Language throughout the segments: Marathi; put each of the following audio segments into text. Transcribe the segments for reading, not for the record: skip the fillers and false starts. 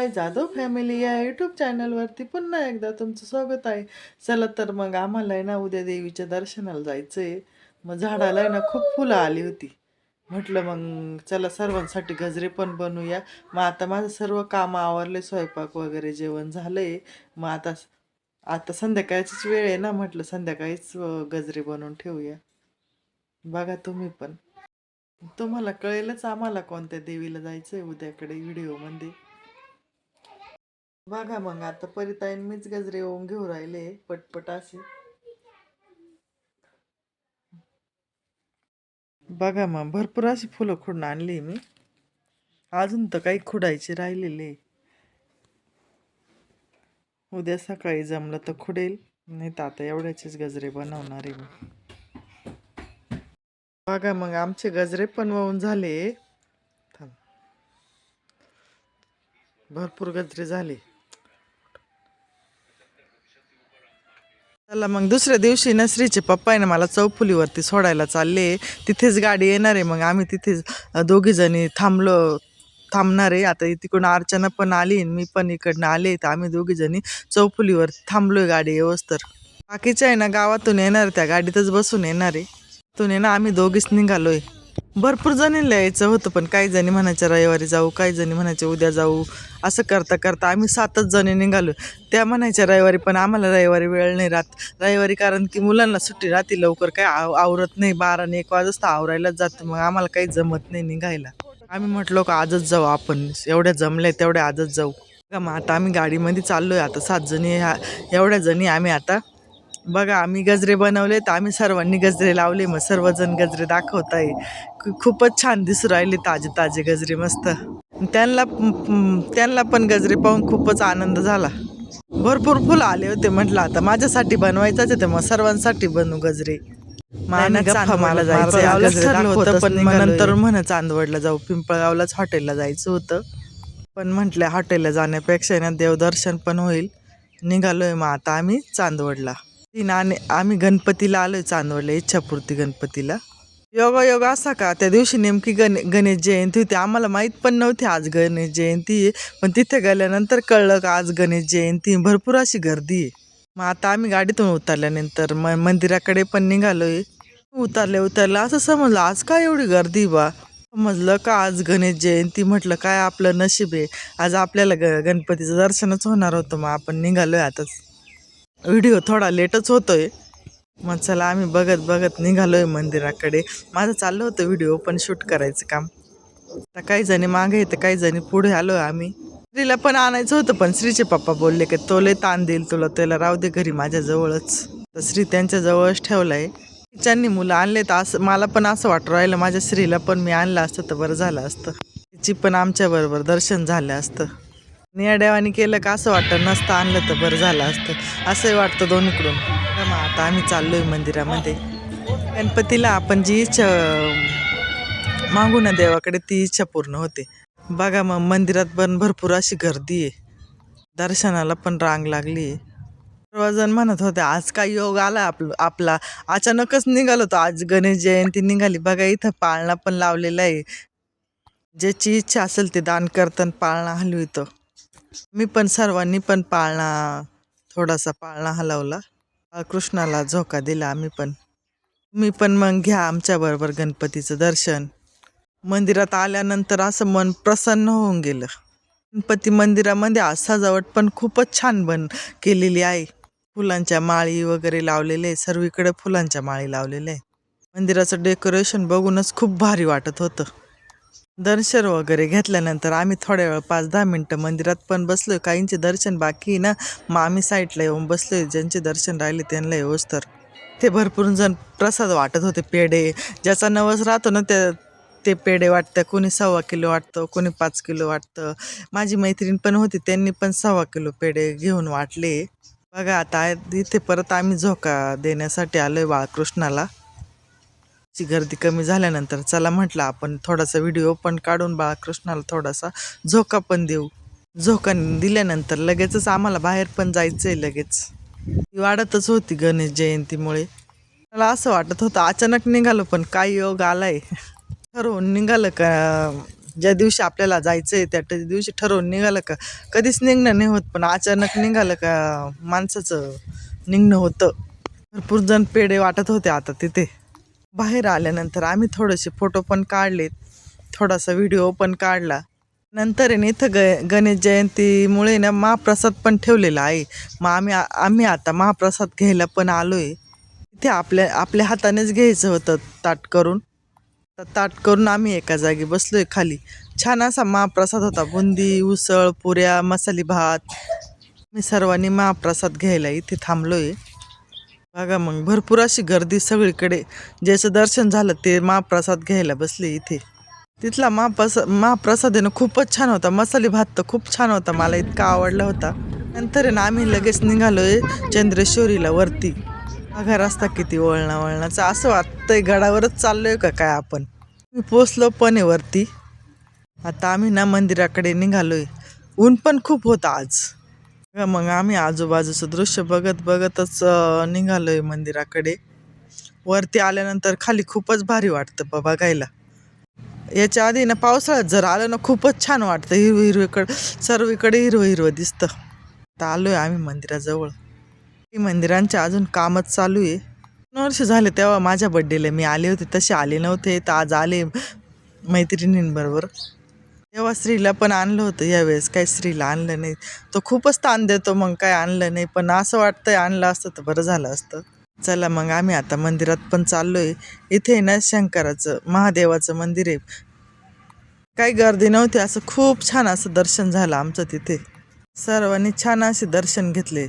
हाय जाधव फॅमिली या यूट्यूब चॅनलवरती पुन्हा एकदा तुमचं स्वागत आहे. चला तर मग आम्हाला आहे ना उद्या देवीच्या दर्शनाला जायचंय. मग झाडाला आहे ना खूप फुलं आली होती. म्हटलं मग चला सर्वांसाठी गजरे पण बनवूया. मग आता माझं सर्व काम आवरले, स्वयंपाक वगैरे जेवण झालंय. मग आता आता संध्याकाळचीच वेळ आहे ना, म्हटलं संध्याकाळीच गजरे बनवून ठेवूया. बघा तुम्ही पण, तुम्हाला कळेलच आम्हाला कोणत्या देवीला जायचंय उद्याकडे व्हिडिओमध्ये. बघा मग आता परिताईन मीच गजरे ओवून घेऊ राहिले पटपट असे. बघा मग भरपूर अशी फुलं खुडून आणली मी. अजून तर काही खुडायचे राहिलेले. उद्या सकाळी जमलं तर खुडेल, नाही तर आता एवढ्याचेच गजरे बनवणार आहे मी. बघा मग आमचे गजरे पण वाहून झाले. थांब. भरपूर गजरे झाले. चला मग दुसऱ्या दिवशी ना श्रीचे पप्पा आहे ना मला चौफुलीवरती सोडायला चालले. तिथेच गाडी येणार आहे. मग आम्ही तिथेच दोघी जणी थांबणार आहे. आता तिकडून अर्चना पण आली, मी पण इकडनं आले, तर आम्ही दोघी जणी चौफुलीवर थांबलोय गाडी व्यवस्थित. बाकीच्या आहे ना गावातून येणार, त्या गाडीतच बसून येणार आहे. तिथून आहे ना आम्ही दोघीच निघालोय. भरपूर जणींना यायचं होतं, पण काही जणी म्हणायच्या रविवारी जाऊ, काही जणी म्हणायचे उद्या जाऊ. असं करता करता आम्ही 7च जणी निघालो. त्या म्हणायच्या रविवारी, पण आम्हाला रविवारी वेळ नाही राहत. रविवारी कारण की मुलांना सुट्टी राहते, लवकर काय आवरत नाही. 12 आणि 1 वाजता आवरायलाच जातं, मग आम्हाला काही जमत नाही निघायला. आम्ही म्हटलो का आजच जाऊ, आपण एवढ्या जमले तेवढ्या आजच जाऊ. मग आता आम्ही गाडीमध्ये चाललोय. आता 7 जणी एवढ्या जणी आम्ही आता. बघा आम्ही गजरे बनवले, तर आम्ही सर्वांनी गजरे लावले. मग सर्वजण गजरे दाखवत आहे. खूपच छान दिसू राहिले, ताजे ताजे गजरे मस्त. त्यांना पण गजरे पाहून खूपच आनंद झाला. भरपूर फुलं आले होते. म्हटलं आता माझ्यासाठी बनवायचंच आहे, मग सर्वांसाठी बनवू गजरे. गप्पा मला जायचं गजरे दाखवत, पण मग नंतर चांदवडला जाऊ, पिंपळगावलाच हॉटेलला जायचं होतं. पण म्हटलं हॉटेलला जाण्यापेक्षा ना देवदर्शन पण होईल. निघालोय मग आता आम्ही चांदवडला. आम्ही गणपतीला आलोय चांदवडला, इच्छापूर्ती गणपतीला. योगा योगा असा का त्या दिवशी नेमकी गणेश जयंती होती. आम्हाला माहीत पण नव्हती आज गणेश जयंती आहे. पण तिथे गेल्यानंतर कळलं का आज गणेश जयंती. भरपूर अशी गर्दी आहे. मग आता आम्ही गाडीतून उतरल्यानंतर मंदिराकडे पण निघालोय. उतरल्या असं समजलं आज काय एवढी गर्दी बा. समजलं का आज गणेश जयंती. म्हटलं काय आपलं नशीब आहे, आज आपल्याला गणपतीचं दर्शनच होणार होतं. मग आपण निघालोय आताच. व्हिडिओ थोडा लेटच होतोय. मग चला आम्ही बघत बघत निघालोय मंदिराकडे. माझं चाललं होतं व्हिडिओ पण शूट करायचं काम. आता काही जणी मागे येतं, काही जणी पुढे आलोय आम्ही. श्रीला पण आणायचं होतं, पण श्रीचे पप्पा बोलले की तो लय ताण देईल तुला, त्याला राहू दे घरी माझ्याजवळच. तर श्री त्यांच्या जवळच ठेवलाय. तिच्यांनी मुलं आणले, तर असं मला पण असं वाटू राहिलं माझ्या श्रीला पण मी आणलं असतं तर बरं झालं असतं. तिची पण आमच्या बरोबर दर्शन झालं असतं. नियाड्यावानी केलं का असं वाटतं नसतं आणलं तर बरं झालं असतं, असंही वाटतं दोन्हीकडून. मग आता आम्ही चाललोय मंदिरामध्ये. गणपतीला आपण जी इच्छा मागू ना देवाकडे, ती इच्छा पूर्ण होते. बघा मग मंदिरात पण भरपूर अशी गर्दी आहे. दर्शनाला पण रांग लागली आहे. सर्वजण म्हणत होते आज काय योग आला आपला. अचानकच निघालो होतो, आज गणेश जयंती निघाली. बघा इथं पाळणा पण लावलेला आहे. ज्याची इच्छा असेल ते दान करताना पाळणा हलवितो. मी पण सर्वांनी पण थोडासा पाळणा हलवला. कृष्णाला झोका दिला आम्ही पण. मी पण मग घ्या आमच्या बरोबर गणपतीचं दर्शन. मंदिरात आल्यानंतर असं मन प्रसन्न होऊन गेलं. गणपती मंदिरामध्ये आज सजावट पण खूपच छान केलेली आहे. फुलांच्या माळी वगैरे लावलेले आहे, सर्वीकडे फुलांच्या माळी लावलेल्या आहे. मंदिराचं डेकोरेशन बघूनच खूप भारी वाटत होतं. दर्शन वगैरे घेतल्यानंतर आम्ही थोड्या वेळ 5-10 मिनटं मंदिरात पण बसलोय. काहींचे दर्शन बाकी ना, मग आम्ही साईडला येऊन बसलोय. ज्यांचे दर्शन राहिले त्यांना व्यवस्थित. ते भरपूर जण प्रसाद वाटत होते, पेढे. ज्याचा नवस राहतो ना ते पेढे वाटतं. कोणी 1.25 किलो वाटतं, कोणी 5 किलो वाटतं. माझी मैत्रीण पण होती, त्यांनी पण 1.25 किलो पेढे घेऊन वाटले. बघा आता इथे परत आम्ही झोका देण्यासाठी आलोय बाळकृष्णाला. ची गर्दी कमी झाल्यानंतर चला म्हटलं आपण थोडासा व्हिडिओ पण काढून बाळकृष्णाला थोडासा झोका पण देऊ. झोका दिल्यानंतर लगेचच आम्हाला बाहेर पण जायचंय. लगेच वाढतच होती गणेश जयंतीमुळे. मला असं वाटत होतं अचानक निघालो, पण काय योग आलाय. ठरवून निघालं का ज्या दिवशी आपल्याला जायचंय त्या दिवशी ठरवून निघालं का कधीच निघणं नाही होत, पण अचानक निघालं का माणसाचं निघणं होतं. भरपूर जण पेढे वाटत होते आता तिथे. बाहेर आल्यानंतर आम्ही थोडेसे फोटो पण काढलेत, थोडासा व्हिडिओ पण काढला. नंतर इथं गणेश जयंतीमुळे ना महाप्रसाद पण ठेवलेला आहे. मग आम्ही आता महाप्रसाद घ्यायला पण आलोय. इथे आपल्या हातानेच घ्यायचं होतं ताट करून आम्ही एका जागी बसलोय खाली. छान असा महाप्रसाद होता. बुंदी, उसळ, पुऱ्या, मसाली भात. मी सर्वांनी महाप्रसाद घ्यायला इथे थांबलोय. बघा मग भरपूर अशी गर्दी सगळीकडे. ज्याचं दर्शन झालं ते महाप्रसाद घ्यायला बसले इथे. तिथला महाप्रसाद आहे ना खूपच छान होता. मसाले भात तर खूप छान होता, मला इतका आवडला होता. नंतर आहे ना आम्ही लगेच निघालोय चंद्रेश्वरीला वरती. बघा रस्ता किती वळणाचा, असं वाटतंय गडावरच चाललोय का काय आपण. मी पोचलो पण आहे वरती. आता आम्ही ना मंदिराकडे निघालोय. ऊन पण खूप होतं आज. मग आम्ही आजूबाजूचं दृश्य बघतच निघालोय मंदिराकडे. वरती आल्यानंतर खाली खूपच भारी वाटतं बघायला. याच्या आधी ना पावसाळ्यात जर आलं ना खूपच छान वाटतं. हिरवीकडे सर्वीकडे हिरवं दिसतं. आता आलोय आम्ही मंदिराजवळ. मंदिरांच्या अजून कामच चालू आहे. 2 वर्ष झाले तेव्हा माझ्या बड्डेला मी आले होते, तसे आले नव्हते. तर आज आले मैत्रिणींबरोबर. तेव्हा श्रीला पण आणलं होतं. यावेळेस काय श्रीला आणलं नाही. तो खूपच ताण देतो, मग काय आणलं नाही. पण असं वाटतंय आणलं असतं तर बरं झालं असतं. चला मग आम्ही आता मंदिरात पण चाललोय. इथे ना शंकराचं महादेवाचं मंदिर आहे. काही गर्दी नव्हती, असं खूप छान असं दर्शन झालं आमचं तिथे. सर्वांनी छान असे दर्शन घेतले.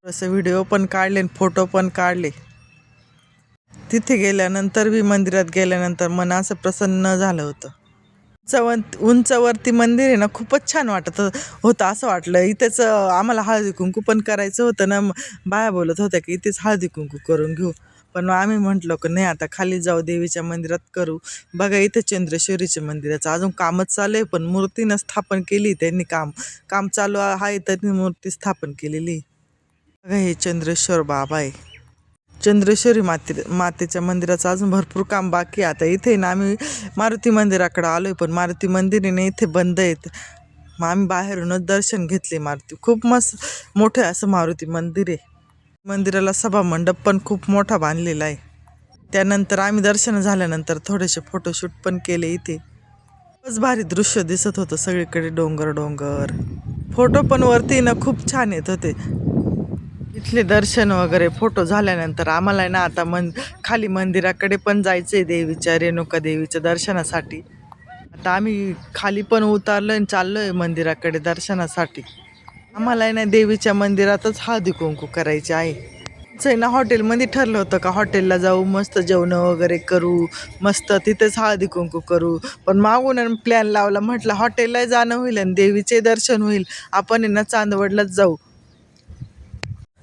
असं व्हिडिओ पण काढले, फोटो पण काढले. तिथे गेल्यानंतर मंदिरात गेल्यानंतर मन असं प्रसन्न झालं होतं. उंचावरती मंदिर आहे ना, खूपच छान वाटत होतं. असं वाटलं इथेच आम्हाला हळदी कुंकू पण करायचं होतं ना. बाया बोलत होत्या की इथेच हळदी कुंकू करून घेऊ, पण आम्ही म्हटलो की नाही, आता खाली जाऊ देवीच्या मंदिरात करू. बघा इथे चंद्रेश्वरीच्या मंदिराचं अजून कामच चालू आहे, पण मूर्तीनं स्थापन केली त्यांनी. काम चालू आहे, त्यांनी मूर्ती स्थापन केलेली. बघा हे चंद्रेश्वर बाबा आहे. चंद्रेश्वरी मातेच्या मंदिराचं अजून भरपूर काम बाकी आहे. आता इथे ना आम्ही मारुती मंदिराकडे आलोय, पण मारुती मंदिर आहे इथे बंद आहेत. मग आम्ही बाहेरूनच दर्शन घेतले. मारुती खूप मस्त मोठं असं मारुती मंदिर आहे. मंदिराला सभा मंडप पण खूप मोठा बांधलेला आहे. त्यानंतर आम्ही दर्शन झाल्यानंतर थोडेसे फोटोशूट पण केले इथे. खूपच भारी दृश्य दिसत होतं, सगळीकडे डोंगर. फोटो पण वरती ना खूप छान येत होते. इथले दर्शन वगैरे फोटो झाल्यानंतर आम्हाला ना आता खाली मंदिराकडे पण जायचंय देवीच्या, रेणुका देवीच्या दर्शनासाठी. आता आम्ही खाली पण उतरलोय आणि चाललोय मंदिराकडे दर्शनासाठी. आम्हाला ना देवीच्या मंदिरातच हळदी कुंकू करायचे आहे. ना हॉटेलमध्ये ठरलं होतं का हॉटेलला जाऊ, मस्त जेवण वगैरे करू, मस्त तिथेच हळदी कुंकू करू. पण मागून प्लॅन लावला, म्हटलं हॉटेलला जाणं होईल आणि देवीचे दर्शन होईल. आपण ना चांदवडलाच जाऊ.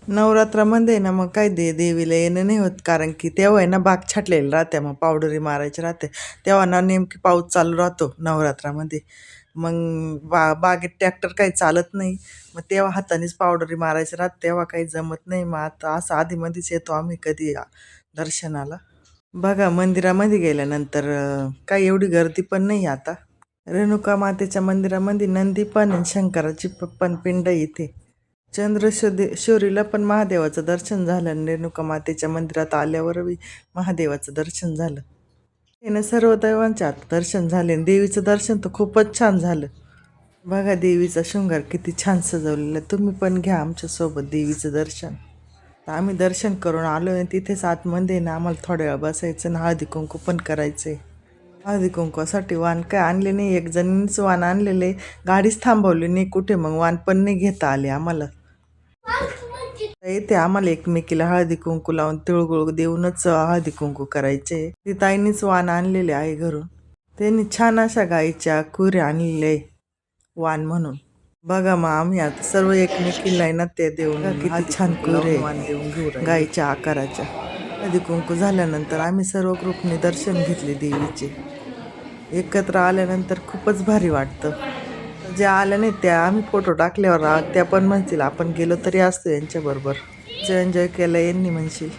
नवरात्रामध्ये ना मग काय देवीला येणं नाही होत, कारण की तेव्हा आहे ना बाग छाटलेलं राहते, मग पावडरी मारायची राहते. तेव्हा ना नेमकी पाऊस चालू राहतो नवरात्रामध्ये. मग बागेत ट्रॅक्टर काही चालत नाही, मग तेव्हा हातानेच पावडरी मारायची राहते. तेव्हा काही जमत नाही. मग आता असं आधीमध्येच येतो आम्ही कधी दर्शनाला. बघा मंदिरामध्ये गेल्यानंतर काही एवढी गर्दी पण नाही आता. रेणुका मातेच्या मंदिरामध्ये नंदी पण आणि शंकराची पण पिंड इथे. चंद्रेश्वरीला पण महादेवाचं दर्शन झालं आणि रेणुका मातेच्या मंदिरात आल्यावरही महादेवाचं दर्शन झालं. त्याने सर्व दैवांचे आता दर्शन झाले. देवीचं दर्शन तर खूपच छान झालं. बघा देवीचा शृंगार किती छान सजवलेला. तुम्ही पण घ्या आमच्यासोबत देवीचं दर्शन. आम्ही दर्शन करून आलो आणि तिथेच आतमध्ये ना आम्हाला थोड्या वेळ बसायचं आणि हळदी कुंकू पण करायचंय. हळदी कुंकूसाठी वाण काय आणले नाही, एक जणींच वाण आणलेले, गाडीच थांबवली नाही कुठे, मग वाण पण नाही घेता आले आम्हाला. इथे आम्हाला एकमेकीला हळदी कुंकू लावून तिळगुळ देऊनच हळदी कुंकू करायचे. ती ताईनीच वाण आणलेले आहे घरून. त्यांनी छान अशा गाईच्या कुऱ्या आणलेल्या वाण म्हणून. बघा मग आम्ही आता सर्व एकमेकीला ना ते देऊन किती छान कुरे वाण देऊन घेऊ गाईच्या आकाराच्या. हळदी कुंकू झाल्यानंतर आम्ही सर्व ग्रुपने दर्शन घेतले देवीचे. एकत्र आल्यानंतर खूपच भारी वाटतं. जे आल्या नाही त्या आम्ही फोटो टाकल्यावर त्या पण म्हणतील आपण गेलो तरी असतो यांच्याबरोबर. जे एन्जॉय केलं यांनी म्हणशील.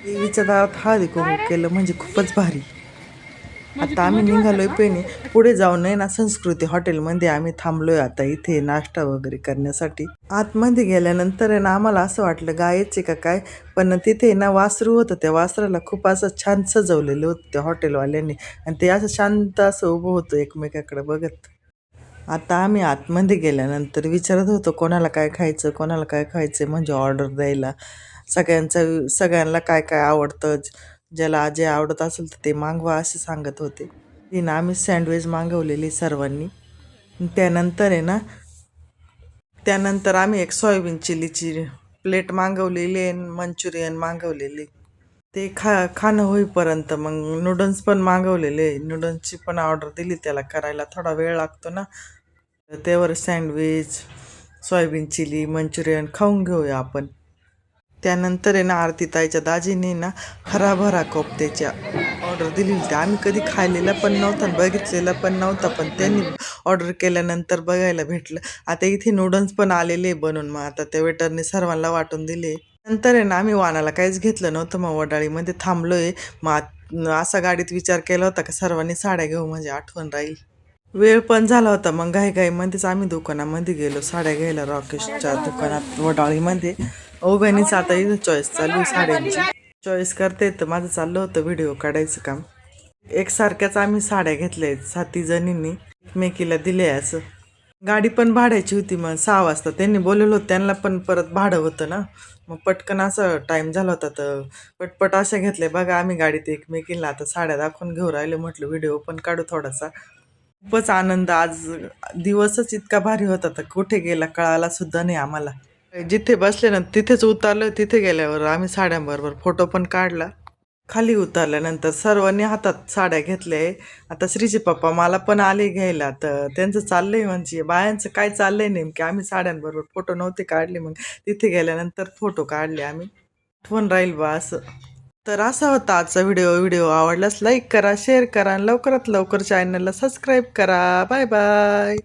देवीच्या दारात हळदी कुंकू केलं म्हणजे खूपच भारी. आता आम्ही निघालोय पेणे. पुढे जाऊन आहे ना संस्कृती हॉटेलमध्ये आम्ही थांबलोय आता इथे नाश्ता वगैरे करण्यासाठी. आतमध्ये गेल्यानंतर आहे ना आम्हाला असं वाटलं गायचे का काय, पण तिथे ना वासरू होतं. त्या वासराला खूप असं छान सजवलेलं होतं त्या हॉटेलवाल्यांनी, आणि ते असं शांत असं उभं होतं एकमेकाकडे बघत. आता आम्ही आतमध्ये गेल्यानंतर विचारत होतो कोणाला काय खायचं, कोणाला काय खायचं, म्हणजे ऑर्डर द्यायला. सगळ्यांना काय काय आवडतं, ज्याला जे आवडत असेल तर ते मागवा असे सांगत होते. तिनं आम्ही सँडविच मागवलेली सर्वांनी. त्यानंतर आहे ना त्यानंतर आम्ही एक सोयाबीन चिलीची प्लेट मागवलेली आहे, मंचुरियन मागवलेली. ते खाणं होईपर्यंत मग नूडल्स पण मागवलेले. नूडल्सची पण ऑर्डर दिली, त्याला करायला थोडा वेळ लागतो ना. त्यावर सँडविच, सोयाबीन चिली, मंचुरियन खाऊन घेऊया आपण. त्यानंतर आहे ना आरतीताईच्या दाजीने ना हराभरा कोफ्त्याच्या ऑर्डर दिली होती. आम्ही कधी खाल्लेला पण नव्हता आणि बघितलेला पण नव्हता, पण त्यांनी ऑर्डर केल्यानंतर बघायला भेटलं. आता इथे नूडल्स पण आलेले बनून, मग आता त्या वेटरने सर्वांना वाटून दिले. नंतर आहे ना आम्ही वाणाला काहीच घेतलं नव्हतं, मग वडाळीमध्ये थांबलोय. मग असा गाडीत विचार केला होता का सर्वांनी साड्या घेऊ म्हणजे आठवण राहील. वेळ पण झाला होता, मग घाईमध्येच आम्ही दुकानामध्ये गेलो साड्या घ्यायला, राकेशच्या दुकानात वडाळीमध्ये. बहिणीचं आता इथं चॉईस चालू आहे साड्यांची. चॉईस करते तर माझं चाललं होतं व्हिडिओ काढायचं काम. एकसारख्याच आम्ही साड्या घेतल्या आहेत 7 जणींनी, एकमेकीला दिले असं. गाडी पण भाड्याची होती. मग 6 वाजता त्यांनी बोलवलं होतं, त्यांना पण परत भाडं होतं ना. मग पटकन असं टाईम झाला होता तर पटपट अशा घेतल्या बघा आम्ही गाडीत एकमेकीला. आता साड्या दाखवून घेऊ राहिले, म्हटलं व्हिडिओ पण काढू थोडासा. खूपच आनंद आज. दिवसच इतका भारी होता तर कुठे गेला कळाला सुद्धा नाही आम्हाला. जिथे बसले ना तिथेच उतरलो. तिथे गेल्यावर आम्ही साड्यांबरोबर फोटो पण काढला. खाली उतरल्यानंतर सर्वांनी हातात साड्या घेतल्या. आता श्रीचे पप्पा मला पण आले घ्यायला, तर त्यांचं चाललंय म्हणजे बायांचं काय चाललंय नेमके. आम्ही साड्यांबरोबर फोटो नव्हते काढले, मग तिथे गेल्यानंतर फोटो काढले आम्ही. आठवण राहील बा असं. तर असा होता आजचा व्हिडिओ आवडल्यास लाईक करा, शेअर करा आणि लवकरात लवकर चॅनलला सबस्क्राईब करा. Bye bye.